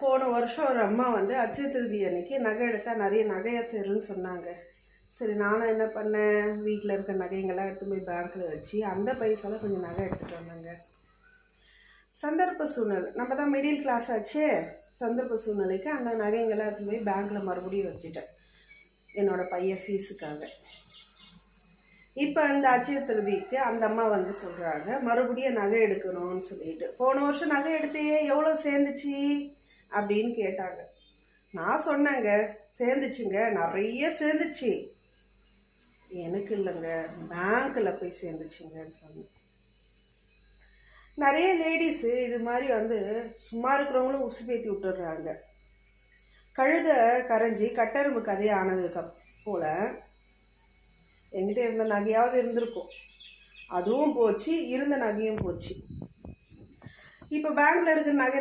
போன வருஷம் ஒரு அம்மா வந்து அட்சய திருதி அன்னைக்கு நகை எடுத்தால் நிறைய நகையை சேருன்னு சொன்னாங்க. சரி, நானும் என்ன பண்ணேன், வீட்டில் இருக்க நகைங்கெல்லாம் எடுத்து போய் பேங்க்கில் வச்சு அந்த பைசால கொஞ்சம் நகை எடுத்துகிட்டு வந்தாங்க. சந்தர்ப்ப சூழ்நிலை, நம்ம தான் மிடில் கிளாஸ் ஆச்சே, சந்தர்ப்ப சூழ்நிலைக்கு அந்த நகைங்கெல்லாம் எடுத்து போய் பேங்க்கில் மறுபடியும் வச்சுட்டேன் என்னோட பையன் ஃபீஸுக்காக. இப்போ அந்த அட்சய திருதிக்கு அந்த அம்மா வந்து சொல்கிறாங்க மறுபடியும் நகை எடுக்கணும்னு சொல்லிட்டு. போன வருஷம் நகை எடுத்தையே எவ்வளோ சேர்ந்துச்சு அப்படின்னு கேட்டாங்க. நான் சொன்னேங்க, சேர்ந்துச்சுங்க, நிறைய சேர்ந்துச்சு. எனக்கு இல்லைங்க, பேங்க்கில் போய் சேர்ந்துச்சுங்கன்னு சொன்னேன். நிறைய லேடிஸு இது மாதிரி வந்து சும்மா இருக்கிறவங்களும் உசுப்பேத்தி விட்டுடுறாங்க. கழுத கரைஞ்சி கட்டெரும்பு கதையானதுக்கு போல என்கிட்ட இருந்த நகையாவது இருந்திருக்கும், அதுவும் போச்சு, இருந்த நகையும் போச்சு. இப்போ பேங்க்ல இருக்கிற நகை